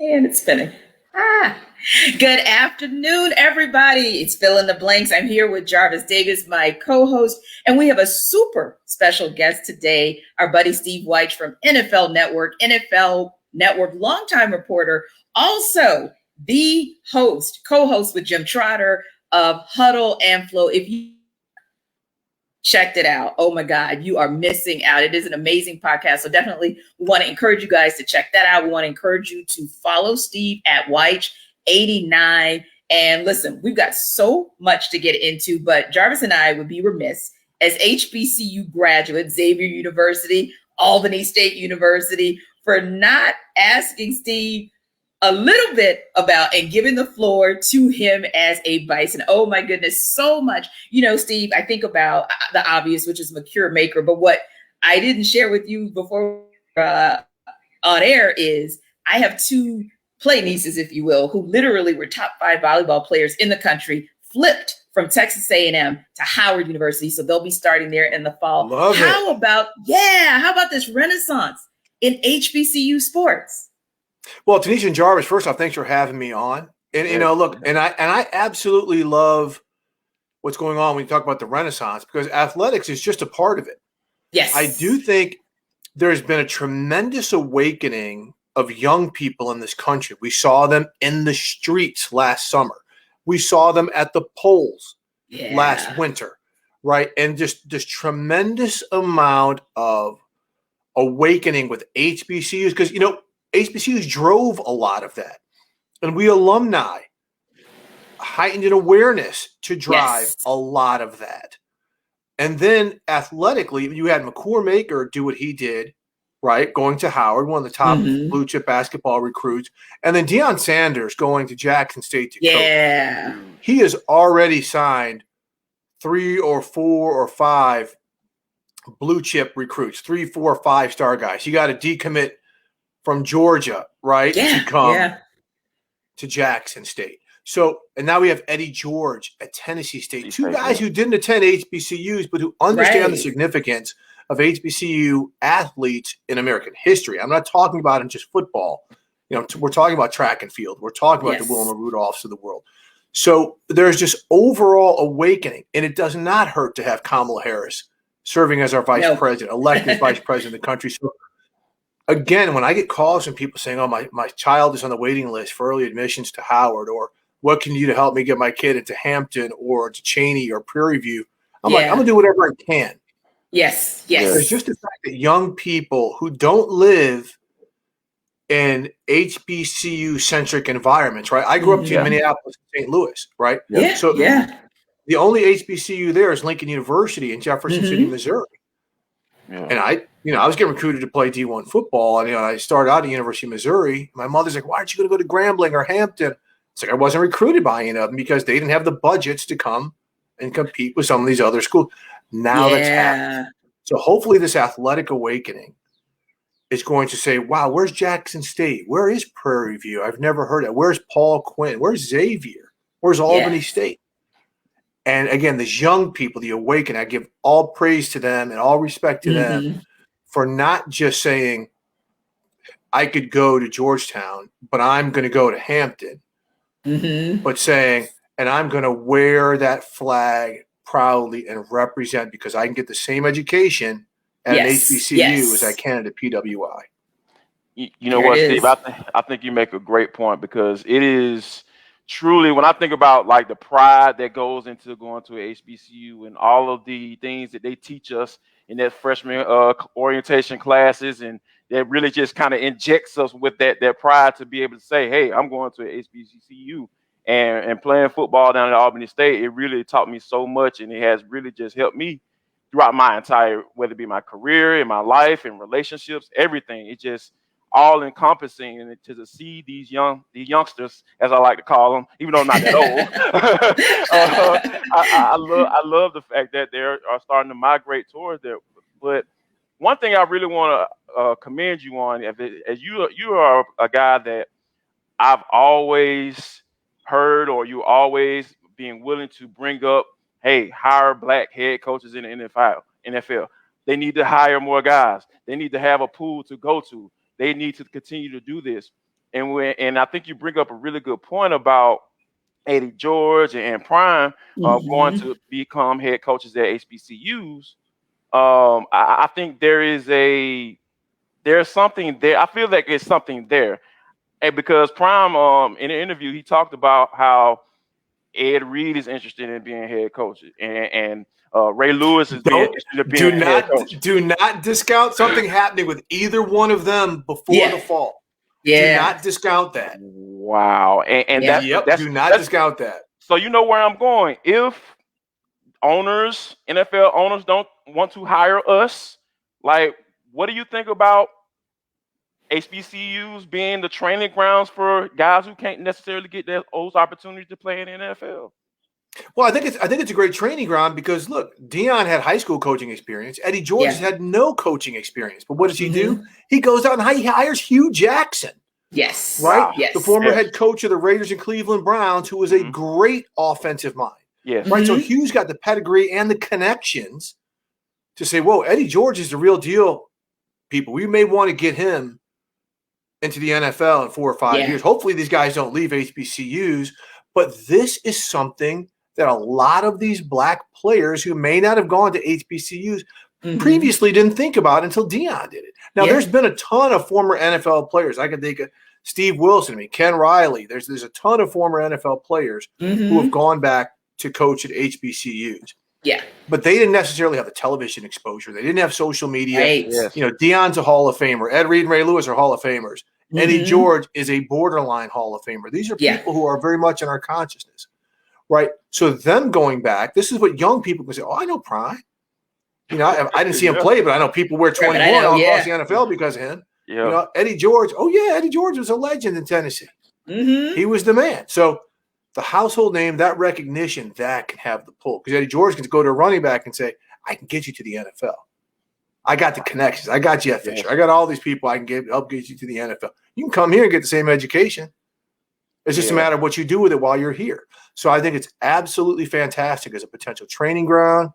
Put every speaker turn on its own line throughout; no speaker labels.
And it's spinning. Ah, good afternoon, everybody. It's Fill in the Blanks. I'm here with Jarvis Davis, my co-host, and we have a super special guest today, our buddy Steve Wyche from NFL Network, longtime reporter, also the co-host with Jim Trotter of Huddle and Flow. If you checked it out, oh my God, you are missing out. It is an amazing podcast. So definitely we want to encourage you guys to check that out. We want to encourage you to follow Steve at Wyche89. And listen, we've got so much to get into, but Jarvis and I would be remiss as HBCU graduates, Xavier University, Albany State University, for not asking Steve a little bit about and giving the floor to him as a Bison. Oh my goodness, so much. Steve, I think about the obvious, which is Mercure Maker, but what I didn't share with you before on air is I have two play nieces, if you will, who literally were top 5 volleyball players in the country, flipped from Texas A&M to Howard University. So they'll be starting there in the fall. How about this renaissance in HBCU sports?
Well, Tenitra and Jarvis, first off, thanks for having me on. And look, and I absolutely love what's going on when you talk about the Renaissance, because athletics is just a part of it.
Yes.
I do think there's been a tremendous awakening of young people in this country. We saw them in the streets last summer. We saw them at the polls last winter, right? And just this tremendous amount of awakening with HBCUs, because, HBCUs drove a lot of that. And we alumni heightened an awareness to drive a lot of that. And then athletically, you had McCour Maker do what he did, right? Going to Howard, one of the top blue chip basketball recruits. And then Deion Sanders going to Jackson State to coach. He has already signed 3 or 4 or 5 blue chip recruits, 3, 4, 5-star guys. You got to decommit from Georgia, right, to come to Jackson State. So, and now we have Eddie George at Tennessee State, 2 guys who didn't attend HBCUs, but who understand the significance of HBCU athletes in American history. I'm not talking about in just football. We're talking about track and field. We're talking about the Wilma Rudolphs of the world. So there's just overall awakening, and it does not hurt to have Kamala Harris serving as our vice president, elected vice president of the country. So again, when I get calls from people saying, oh, my child is on the waiting list for early admissions to Howard, or what can you do to help me get my kid into Hampton or to Cheney or Prairie View, I'm like, I'm going to do whatever I can.
Yes.
It's just the fact that young people who don't live in HBCU-centric environments, right? I grew up in Minneapolis and St. Louis, right? So the only HBCU there is Lincoln University in Jefferson City, Missouri. And I was getting recruited to play D1 football, and I started out at the University of Missouri. My mother's like, "Why aren't you going to go to Grambling or Hampton?" It's like I wasn't recruited by any of them because they didn't have the budgets to come and compete with some of these other schools. Now that's happening. So hopefully this athletic awakening is going to say, "Wow, where's Jackson State? Where is Prairie View? I've never heard of. Where's Paul Quinn? Where's Xavier? Where's Albany State?" And again, these young people, the awakening, I give all praise to them and all respect to them for not just saying, I could go to Georgetown, but I'm going to go to Hampton, but saying, and I'm going to wear that flag proudly and represent because I can get the same education at an HBCU as I can at a PWI.
You know what, Steve? I think you make a great point, because it is truly, when I think about like the pride that goes into going to a HBCU and all of the things that they teach us in that freshman orientation classes, and that really just kind of injects us with that pride to be able to say, hey, I'm going to a HBCU and playing football down at Albany State. It really taught me so much, and it has really just helped me throughout my entire, whether it be my career, in my life, in relationships, everything. It just all encompassing, and to see these youngsters, as I like to call them, even though I'm not that old, I love the fact that they are starting to migrate towards there. But one thing I really want to commend you on, as you are a guy that I've always heard, or you always being willing to bring up, hey, hire black head coaches in the NFL. They need to hire more guys. They need to have a pool to go to. They need to continue to do this. and I think you bring up a really good point about Eddie George and Prime going to become head coaches at HBCUs. I think there's something there. I feel like there's something there, and because Prime, in an interview, he talked about how Ed Reed is interested in being head coach, and Ray Lewis is being interested in being head coach.
Do not discount something happening with either one of them before the fall.
Yeah.
Do not discount that.
Wow. And
do not discount that.
So you know where I'm going. If NFL owners don't want to hire us, like, what do you think about HBCUs being the training grounds for guys who can't necessarily get those opportunities to play in the NFL?
Well, I think it's a great training ground because look, Deion had high school coaching experience. Eddie George has had no coaching experience. But what does he do? He goes out and he hires Hugh Jackson.
Yes.
Right?
Wow. Yes.
The former head coach of the Raiders and Cleveland Browns, who was a great offensive mind.
Yes.
Right. So Hugh's got the pedigree and the connections to say, whoa, Eddie George is the real deal, people. We may want to get him into the NFL in 4 or 5 years. Hopefully these guys don't leave HBCUs. But this is something that a lot of these black players who may not have gone to HBCUs previously didn't think about until Deion did it. Now, there's been a ton of former NFL players. I can think of Steve Wilson, Ken Riley. There's a ton of former NFL players who have gone back to coach at HBCUs.
Yeah.
But they didn't necessarily have the television exposure. They didn't have social media.
Right.
Yes.
You know, Deion's a Hall of Famer. Ed Reed and Ray Lewis are Hall of Famers. Eddie George is a borderline Hall of Famer. These are people who are very much in our consciousness. Right. So them going back, this is what young people can say, oh, I know Prime. You know, I didn't see him play, but I know people wear 21 all across the NFL because of him.
Yeah.
You know, Eddie George. Oh, yeah, Eddie George was a legend in Tennessee. He was the man. So the household name, that recognition, that can have the pull. Because Eddie George can go to a running back and say, I can get you to the NFL. I got the connections. I got Jeff Fisher. I got all these people I can help get you to the NFL. You can come here and get the same education. It's just a matter of what you do with it while you're here. So I think it's absolutely fantastic as a potential training ground.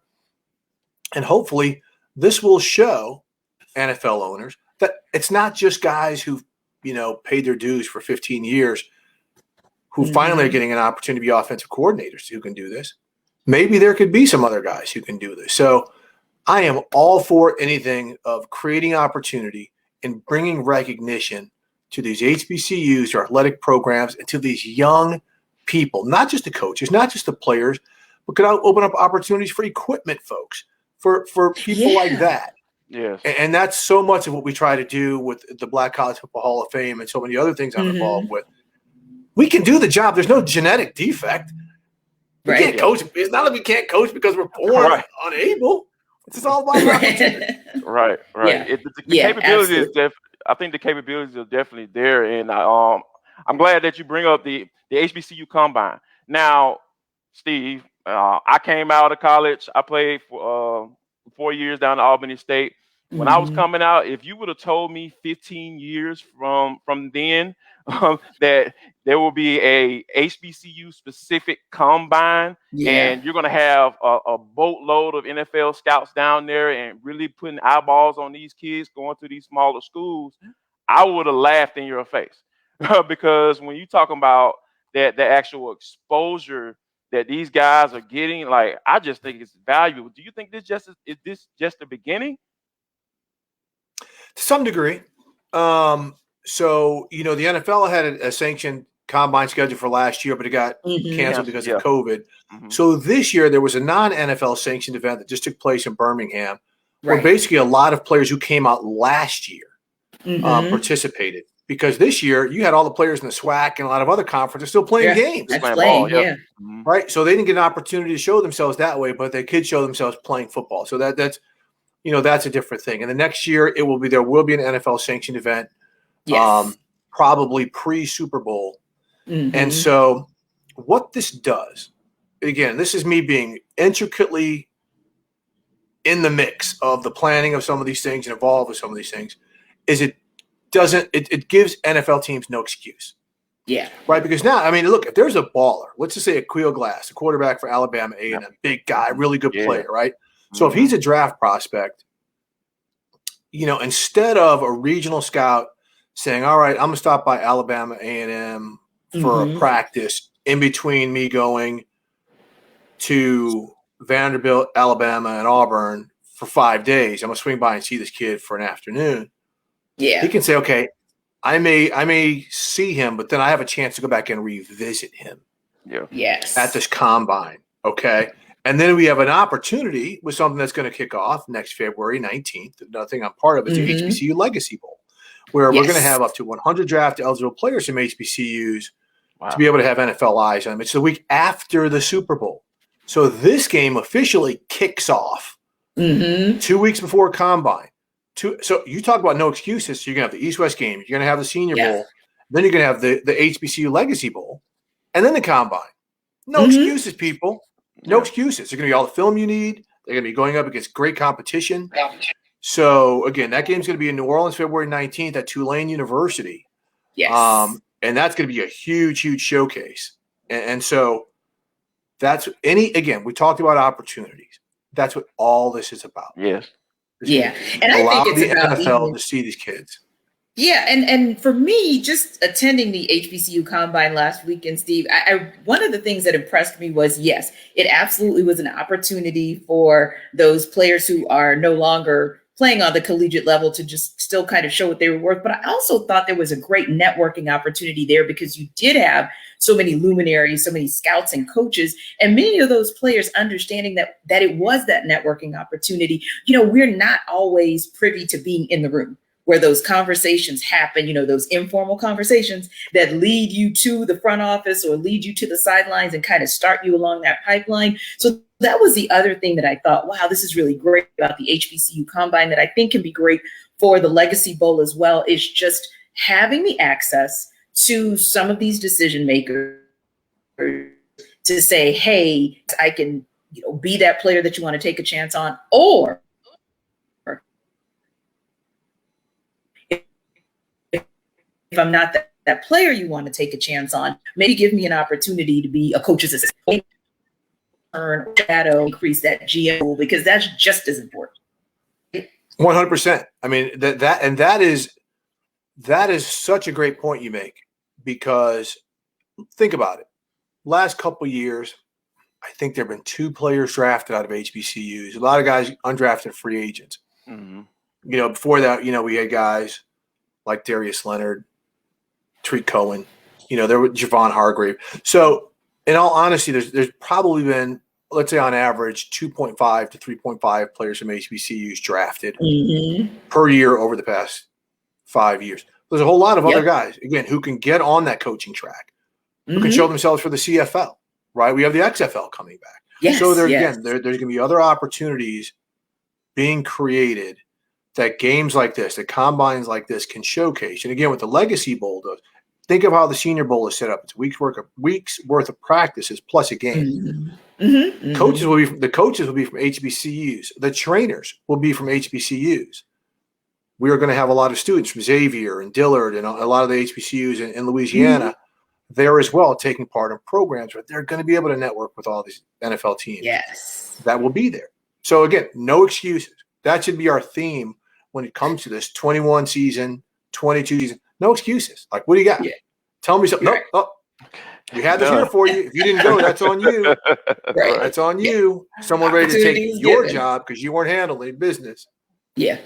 And hopefully this will show NFL owners that it's not just guys who've, you know, paid their dues for 15 years who finally are getting an opportunity to be offensive coordinators who can do this. Maybe there could be some other guys who can do this. So I am all for anything of creating opportunity and bringing recognition to these HBCUs or athletic programs and to these young people, not just the coaches, not just the players, but could open up opportunities for equipment folks, for people like that.
Yes.
And that's so much of what we try to do with the Black College Football Hall of Fame and so many other things I'm involved with. We can do the job. There's no genetic defect. We can't coach. It's not like we can't coach because we're born unable. It's all about opportunity.
Right.
Yeah.
The capability is I think the capabilities are definitely there, and I'm glad that you bring up the HBCU Combine. Now, Steve, I came out of college. I played for 4 years down at Albany State. When I was coming out, if you would have told me 15 years from then that there will be a HBCU specific combine and you're going to have a boatload of NFL scouts down there and really putting eyeballs on these kids going to these smaller schools, I would have laughed in your face because when you talk about the actual exposure that these guys are getting, like, I just think it's valuable. Do you think is this just the beginning?
To some degree. So, you know, the NFL had a sanctioned combine schedule for last year, but it got canceled because of COVID. So this year there was a non-NFL sanctioned event that just took place in Birmingham where basically a lot of players who came out last year participated. Because this year you had all the players in the SWAC and a lot of other conferences still playing games. Right. So they didn't get an opportunity to show themselves that way, but they could show themselves playing football. So that's you know, that's a different thing. And the next year there will be an NFL sanctioned event, probably pre-Super Bowl. And so what this does, again, this is me being intricately in the mix of the planning of some of these things and involved with some of these things, is it gives NFL teams no excuse.
Yeah.
Right. Because now, I mean, look, if there's a baller, let's just say Akil Glass, a quarterback for Alabama A&M, big guy, really good player, right? So if he's a draft prospect, you know, instead of a regional scout saying, all right, I'm going to stop by Alabama A&M for a practice in between me going to Vanderbilt, Alabama, and Auburn for 5 days. I'm going to swing by and see this kid for an afternoon.
Yeah.
He can say, okay, I may see him, but then I have a chance to go back and revisit him.
Yeah.
Yes.
At this combine. Okay. And then we have an opportunity with something that's going to kick off next February 19th. Another thing I'm part of is the HBCU Legacy Bowl, where we're going to have up to 100 draft eligible players from HBCUs to be able to have NFL eyes on them. It's the week after the Super Bowl. So this game officially kicks off 2 weeks before Combine. So you talk about no excuses. So you're going to have the East-West game. You're going to have the Senior Bowl. Then you're going to have the HBCU Legacy Bowl. And then the Combine. No excuses, people. No excuses. There's going to be all the film you need. They're going to be going up against great competition. So, again, that game's going to be in New Orleans February 19th at Tulane University.
Yes.
And that's going to be a huge, huge showcase. And so that's again, we talked about opportunities. That's what all this is about.
Yes.
And I think it's
about
the
NFL to see these kids.
Yeah, and for me, just attending the HBCU Combine last weekend, Steve, I one of the things that impressed me was, yes, it absolutely was an opportunity for those players who are no longer playing on the collegiate level to just still kind of show what they were worth. But I also thought there was a great networking opportunity there because you did have so many luminaries, so many scouts and coaches, and many of those players understanding that it was that networking opportunity. You know, we're not always privy to being in the room where those conversations happen, you know, those informal conversations that lead you to the front office or lead you to the sidelines and kind of start you along that pipeline. So that was the other thing that I thought, wow, this is really great about the HBCU Combine that I think can be great for the Legacy Bowl as well, is just having the access to some of these decision makers to say, hey, I can, you know, be that player that you want to take a chance on, or if I'm not that player you want to take a chance on, maybe give me an opportunity to be a coach's assistant, earn shadow, increase that GM, because that's just as important.
100%. I mean, that is such a great point you make, because think about it. Last couple of years, I think there have been 2 players drafted out of HBCUs. A lot of guys undrafted free agents. You know, before that, you know, we had guys like Darius Leonard, Tariq Cohen, you know, there was Javon Hargrave. So in all honesty, there's probably been, let's say on average, 2.5 to 3.5 players from HBCUs drafted per year over the past 5 years. There's a whole lot of other guys, again, who can get on that coaching track, who can show themselves for the CFL, right? We have the XFL coming back. So there's going to be other opportunities being created that games like this, that combines like this can showcase. And again, what the Legacy Bowl does, think of how the Senior Bowl is set up. It's weeks worth of practices plus a game. Coaches will be from HBCUs. The trainers will be from HBCUs. We are going to have a lot of students from Xavier and Dillard and a lot of the HBCUs in Louisiana there as well, taking part in programs where they're going to be able to network with all these NFL teams.
Yes,
that will be there. So again, no excuses. That should be our theme when it comes to this 21 season, 22 season. No excuses. Like, what do you got? Tell me something. No, we had this here for you. If you didn't go, that's on you. That's on you. Someone ready to take your job because you weren't handling business.
Yeah.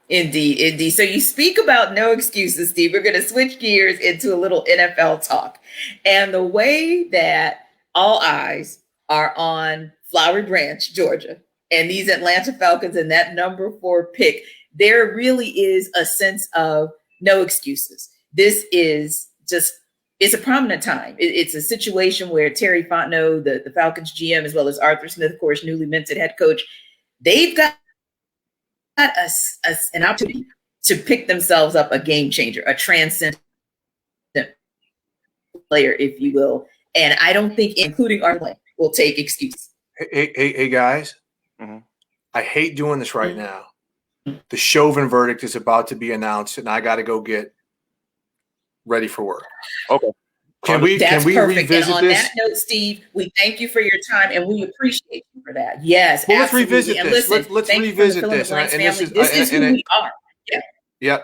Indeed. So you speak about no excuses, Steve. We're going to switch gears into a little NFL talk. And the way that all eyes are on Flowery Branch, Georgia, and these Atlanta Falcons and that number 4 pick, there really is a sense of no excuses. This is just, it's a prominent time. It's a situation where Terry Fontenot, the Falcons GM, as well as Arthur Smith, of course, newly minted head coach, they've got an opportunity to pick themselves up a game changer, a transcendent player, if you will. And I don't think, including our play, will take excuses.
Hey guys, I hate doing this right now. The Chauvin verdict is about to be announced, and I got to go get ready for work.
Okay.
Can we revisit this?
And on that note, Steve, we thank you for your time, and we appreciate you for that. Yes,
well, let's revisit this. Let's revisit this.
And this is who we are.
Yeah.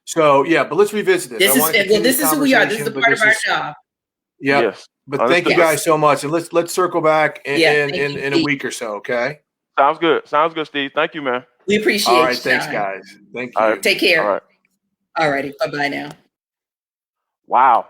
So yeah, but let's revisit this.
This is who we are. This is a part of our job.
Yep.
Yes.
But thank you guys so much, and let's circle back in a week or so. Okay.
Sounds good. Sounds good, Steve. Thank you, man.
We appreciate it.
All right. Thanks, guys. Thank you.
All right.
Take care.
All right.
All righty. Bye-bye now.
Wow.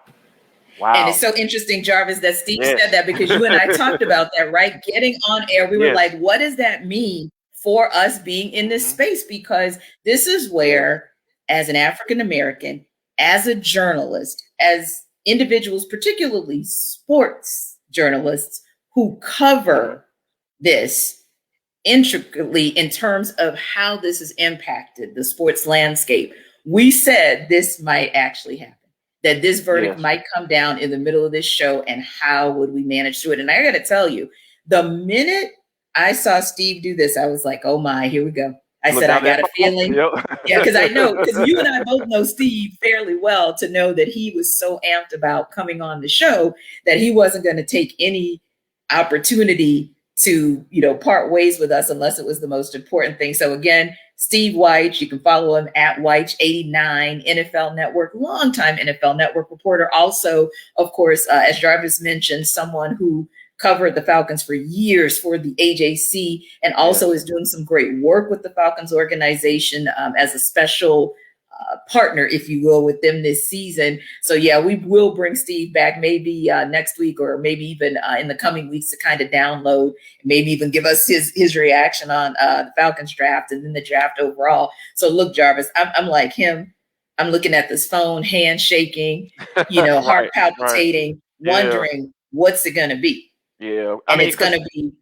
And it's so interesting, Jarvis, that Steve said that, because you and I talked about that, right? Getting on air, we were like, what does that mean for us being in this space? Because this is where, as an African American, as a journalist, as individuals, particularly sports journalists who cover this intricately in terms of how this has impacted the sports landscape, we said this might actually happen, that this verdict might come down in the middle of this show, and how would we manage through it? And I got to tell you, the minute I saw Steve do this, I was like, oh my, here we go. I said, I got a feeling. Yeah, because I know, because you and I both know Steve fairly well to know that he was so amped about coming on the show that he wasn't going to take any opportunity to, part ways with us unless it was the most important thing. So again, Steve Weich, you can follow him at Weich89, NFL Network, longtime NFL Network reporter. Also, of course, as Jarvis mentioned, someone who covered the Falcons for years for the AJC, and also is doing some great work with the Falcons organization as a special partner, if you will, with them this season. So yeah, we will bring Steve back maybe next week, or maybe even in the coming weeks, to kind of download, maybe even give us his reaction on the Falcons draft and then the draft overall. So look, Jarvis, I'm like him. I'm looking at this phone, hand shaking, heart palpitating, wondering what's it going to be.
Yeah.
It's going to be,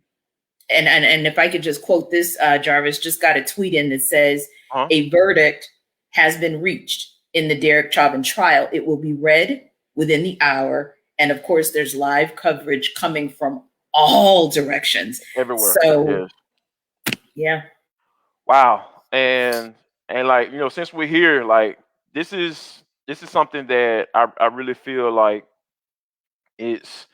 and if I could just quote this, Jarvis just got a tweet in that says, a verdict has been reached in the Derek Chauvin trial. It will be read within the hour. And of course, there's live coverage coming from all directions.
Everywhere.
So, yeah.
Wow. And like, since we're here, like, this is something that I really feel like it's,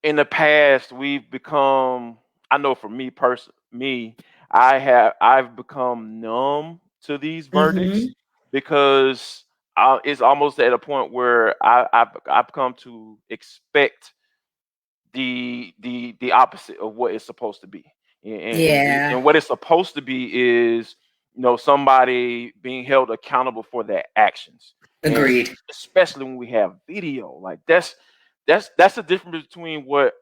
in the past, we've become, I know for me personally, I've become numb to these verdicts, because it's almost at a point where I've come to expect the opposite of what it's supposed to be. And what it's supposed to be is, somebody being held accountable for their actions.
Agreed.
And especially when we have video, like that's the difference between what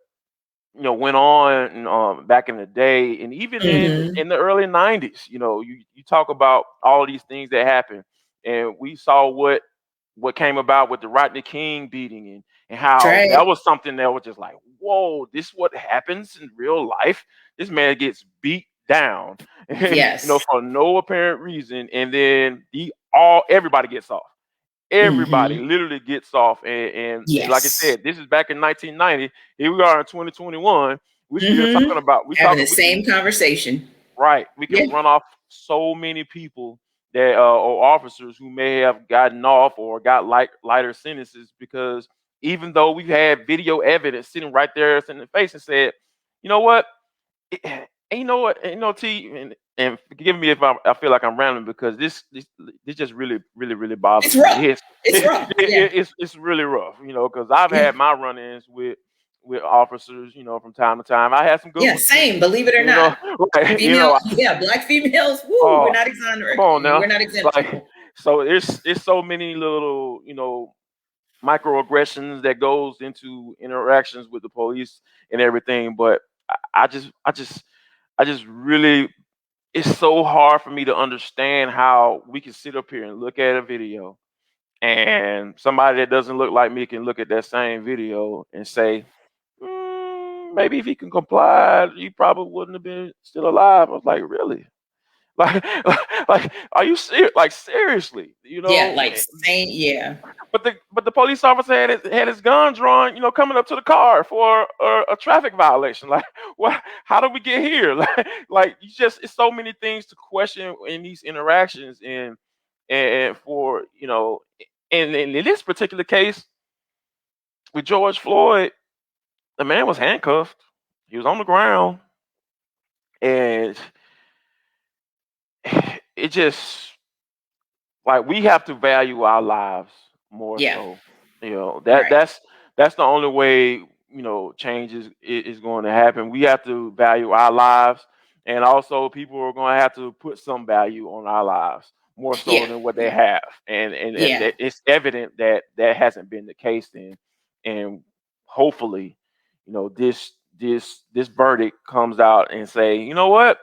went on back in the day, and even in the early 90s. You talk about all of these things that happened, and we saw what came about with the Rodney King beating, and how that was something that was just like, whoa, this is what happens in real life. This man gets beat down, for no apparent reason, and then everybody gets off. Everybody literally gets off, and like I said, this is back in 1990. Here we are in 2021. We're still talking about
having the same conversation.
Right. We can run off so many people that or officers who may have gotten off or got lighter sentences, because even though we've had video evidence sitting right there in the face and said, you know what, T, and forgive me if I feel like I'm rambling, because this just really bothers me.
It's rough.
It's really rough, because I've had my run-ins with officers, from time to time. I had some good ones.
Same, believe it or not. Black females, we're not exonerated.
Come on now.
We're not exempt.
So it's so many little, microaggressions that goes into interactions with the police and everything, but I just really, it's so hard for me to understand how we can sit up here and look at a video, and somebody that doesn't look like me can look at that same video and say, maybe if he can comply, he probably wouldn't have been still alive. I was like, really? Like, are you serious? Like, seriously, But the police officer had his gun drawn, coming up to the car for a traffic violation. Like, what? How did we get here? Like, it's so many things to question in these interactions, and for and in this particular case with George Floyd, the man was handcuffed. He was on the ground, and it just, like we have to value our lives more so. That's the only way change is going to happen. We have to value our lives, and also people are going to have to put some value on our lives more so than what they have. And it's evident that that hasn't been the case then. And hopefully, this verdict comes out and say, you know what,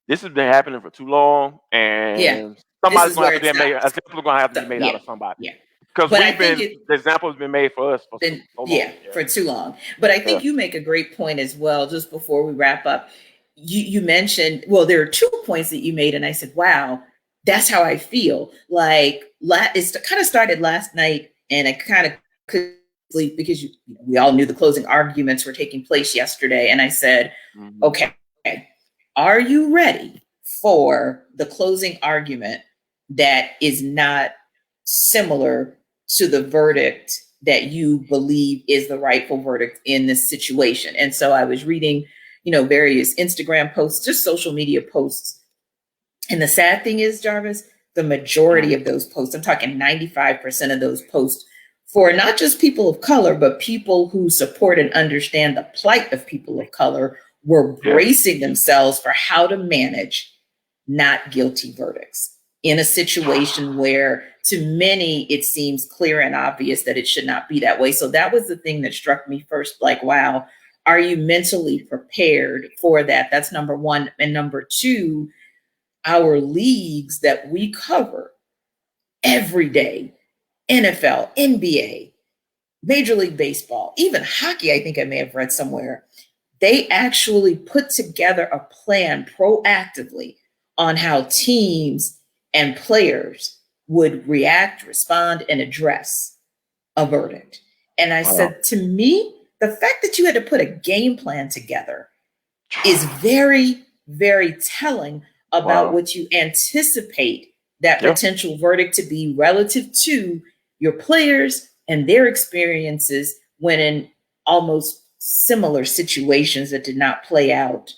this has been happening for too long, and somebody's going to have to be made. A example going to have to be made out of somebody. Because the example has been made for us for so long.
For too long. But I think you make a great point as well. Just before we wrap up, you mentioned, well, there are 2 points that you made, and I said, wow, that's how I feel. Like it kind of started last night, and I kind of could sleep because we all knew the closing arguments were taking place yesterday, and I said, okay, are you ready for the closing argument that is not similar to the verdict that you believe is the rightful verdict in this situation? And so I was reading, various Instagram posts, just social media posts. And the sad thing is, Jarvis, the majority of those posts, I'm talking 95% of those posts, for not just people of color, but people who support and understand the plight of people of color, were bracing themselves for how to manage not guilty verdicts in a situation where to many, it seems clear and obvious that it should not be that way. So that was the thing that struck me first, like, wow, are you mentally prepared for that? That's number one. And number two, our leagues that we cover every day, NFL, NBA, Major League Baseball, even hockey, I think I may have read somewhere, they actually put together a plan proactively on how teams and players would react, respond, and address a verdict. And I said, to me, the fact that you had to put a game plan together is very, very telling about what you anticipate that potential verdict to be relative to your players and their experiences when in almost similar situations that did not play out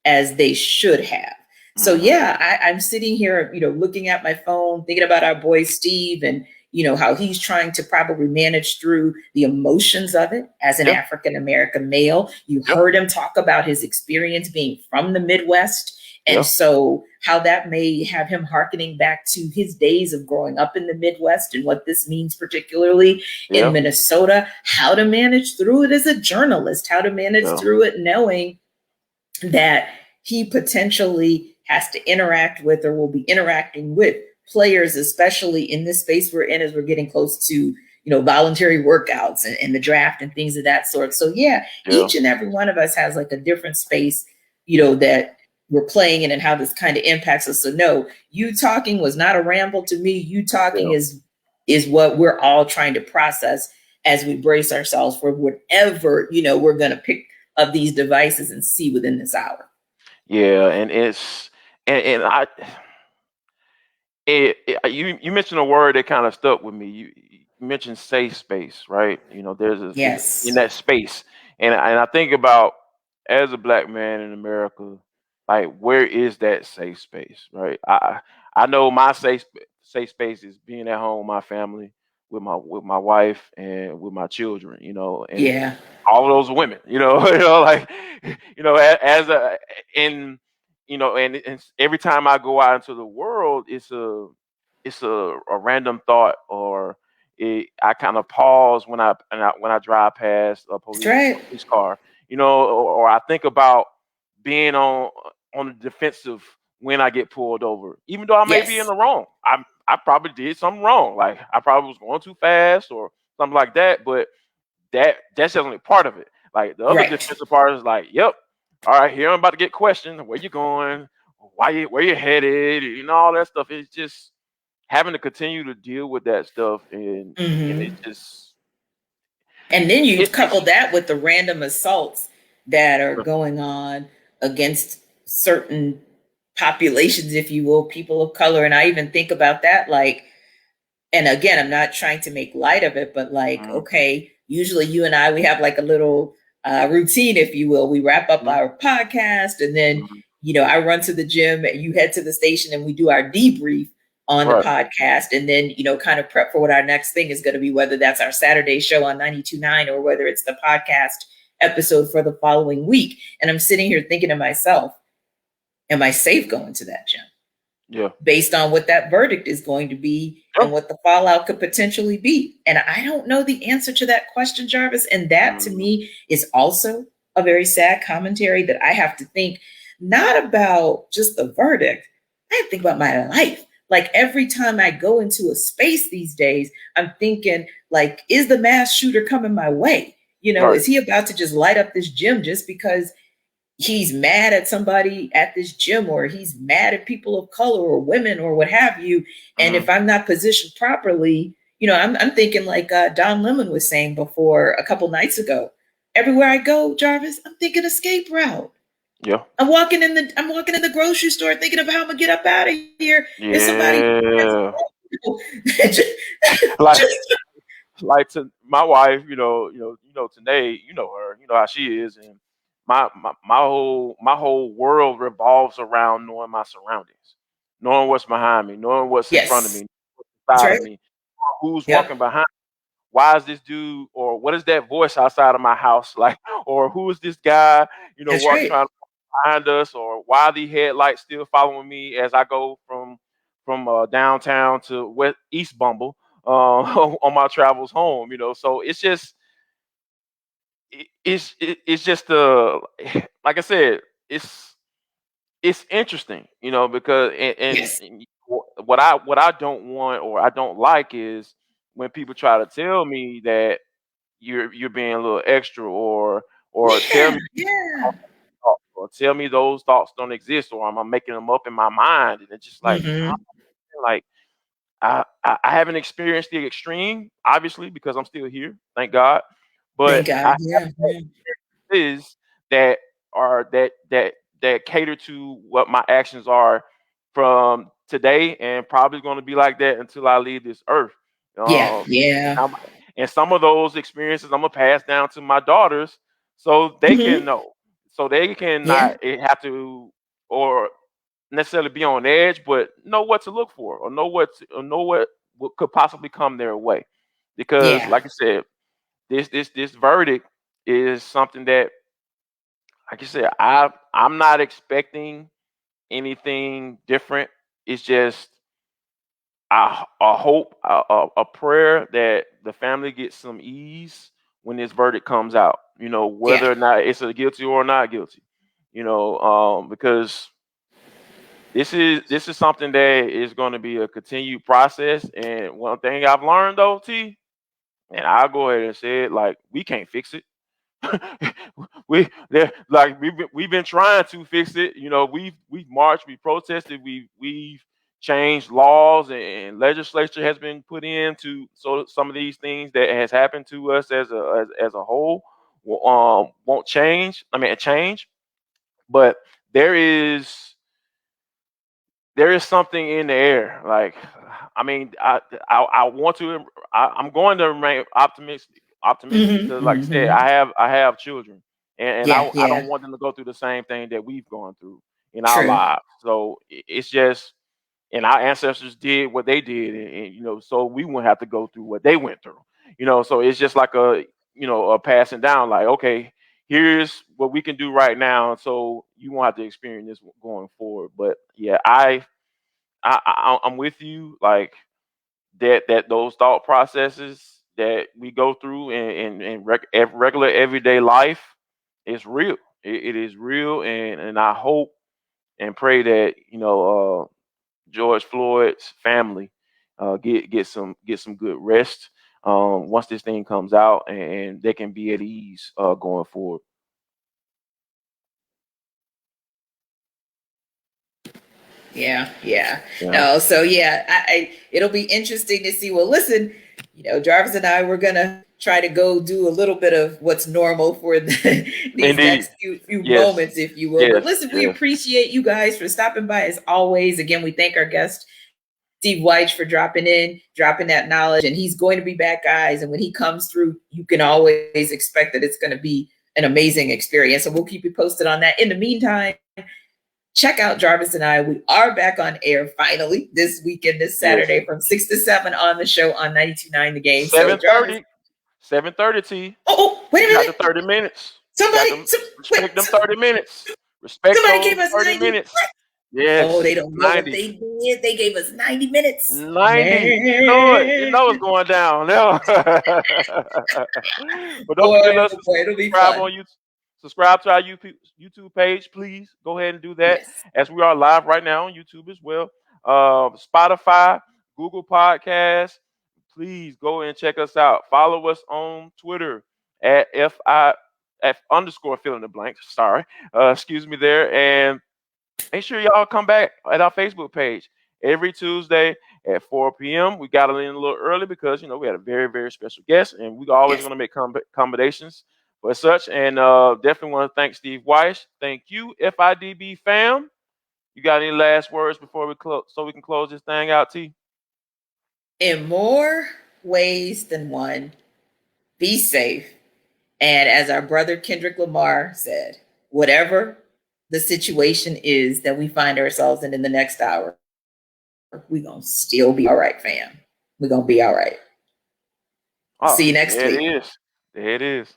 as they should have. So I'm sitting here, looking at my phone, thinking about our boy Steve and, how he's trying to probably manage through the emotions of it as an African-American male. You heard him talk about his experience being from the Midwest. And so how that may have him hearkening back to his days of growing up in the Midwest and what this means, particularly in Minnesota, how to manage through it as a journalist, how to manage through it knowing that he potentially has to interact with or will be interacting with players, especially in this space we're in as we're getting close to, voluntary workouts and the draft and things of that sort. So each and every one of us has like a different space, that we're playing in and how this kind of impacts us. So no, you talking was not a ramble to me. You talking is what we're all trying to process as we brace ourselves for whatever, we're going to pick up these devices and see within this hour.
Yeah. And you mentioned a word that kind of stuck with me. You mentioned safe space, right? There's in that space. And I think about, as a Black man in America, like, where is that safe space, right? I know my safe space is being at home with my family, with my wife and with my children, and all of those women, and every time I go out into the world, it's a random thought, or I kind of pause when I drive past a police car, or I think about being on the defensive when I get pulled over, even though I may be in the wrong. I probably did something wrong, like I probably was going too fast or something like that. But that's only part of it. Like the other defensive part is like, yep, all right, here I'm about to get questioned. Where you going? Where you headed? All that stuff. It's just having to continue to deal with that stuff, and it's just.
And then you couple that with the random assaults that are going on against certain populations, if you will, people of color. And I even think about that, like, and again, I'm not trying to make light of it, but like, okay, usually you and I, we have like a little routine, if you will. We wrap up our podcast and then, I run to the gym and you head to the station and we do our debrief on the podcast, and then, kind of prep for what our next thing is going to be, whether that's our Saturday show on 92.9 or whether it's the podcast episode for the following week. And I'm sitting here thinking to myself, am I safe going to that gym?
Yeah.
Based on what that verdict is going to be and what the fallout could potentially be. And I don't know the answer to that question, Jarvis. And that to me is also a very sad commentary that I have to think not about just the verdict. I have to think about my life. Like every time I go into a space these days, I'm thinking like, is the mass shooter coming my way? Is he about to just light up this gym just because he's mad at somebody at this gym, or he's mad at people of color or women or what have you? And if I'm not positioned properly, I'm thinking like Don Lemon was saying before a couple nights ago, everywhere I go, Jarvis, I'm thinking escape route.
Yeah.
I'm walking in the grocery store thinking of how I'm gonna get up out of here.
Yeah.
If somebody
like to my wife, today, her, how she is, and my whole world revolves around knowing my surroundings, knowing what's behind me, knowing what's in front of me, what's beside of me, who's walking behind me. Why is this dude, or what is that voice outside of my house like, or who is this guy, trying to behind us, or why are the headlights still following me as I go from downtown to East Bumble on my travels home, so it's just it's just like I said, it's interesting, because and what I don't want, or I don't like, is when people try to tell me that you're being a little extra, or tell me those thoughts don't exist, or I'm making them up in my mind, and it's just like like I haven't experienced the extreme, obviously, because I'm still here, thank God. But is that cater to what my actions are from today, and probably going to be like that until I leave this earth. And some of those experiences I'm gonna pass down to my daughters, so they can know, so they can not have to, or necessarily be on edge, but know what to look for, or know what could possibly come their way. Because, like I said, this verdict is something that, like I said, I'm not expecting anything different. It's just a hope, a prayer that the family gets some ease when this verdict comes out. Whether or not it's a guilty or not guilty. Because this is something that is going to be a continued process. And one thing I've learned, though, T, and I'll go ahead and say it, like, we can't fix it. We've been trying to fix it. We've marched, we protested, we've changed laws, and legislature has been put in to, so some of these things that has happened to us as a whole won't change. Change, but there is something in the air. Like, I want to. I'm going to remain optimistic, because, like I said, I have children, and I don't want them to go through the same thing that we've gone through in our lives. So it's just, and our ancestors did what they did, and so we won't have to go through what they went through. So it's just like a passing down. Like, okay, here's what we can do right now, so you won't have to experience this going forward. But yeah, I'm with you. Like, that those thought processes that we go through in regular everyday life is real. It is real, and I hope and pray that George Floyd's family get some good rest once this thing comes out, and they can be at ease going forward.
No, so it'll be interesting to see. Well, listen, Jarvis and I, we're gonna try to go do a little bit of what's normal for these next few moments, if you will. But listen, we appreciate you guys for stopping by as always. Again, we thank our guest, Steve Weich, for dropping that knowledge, and he's going to be back, guys. And when he comes through, you can always expect that it's going to be an amazing experience. And we'll keep you posted on that. In the meantime, check out Jarvis and I. We are back on air finally this weekend, this Saturday from 6 to 7 on the show on 92.9 The Game.
7:30. 7:30, T.
Oh, wait a minute.
Got the 30 minutes.
Respect
them 30 minutes. Respect
somebody
those
gave us
30 minutes. Yes.
Oh, they don't know 90. What they did. They gave us 90 minutes.
90. You know it. You know it's going down. No. But don't forget us to subscribe on YouTube. Subscribe to our YouTube page, please. Go ahead and do that, as we are live right now on YouTube as well. Spotify, Google Podcasts. Please go and check us out. Follow us on Twitter at @F_filling_the_blanks. Sorry. Excuse me there. And make sure y'all come back at our Facebook page every Tuesday at 4 p.m. We got it in a little early because, we had a very, very special guest, and we always going to make accommodations for such. And definitely want to thank Steve Weiss. Thank you, FIDB fam. You got any last words before we close, so we can close this thing out, T?
In more ways than one, be safe. And as our brother Kendrick Lamar said, whatever the situation is that we find ourselves in the next hour, we're going to still be all right, fam. We're going to be all right. See you next week.
There it is.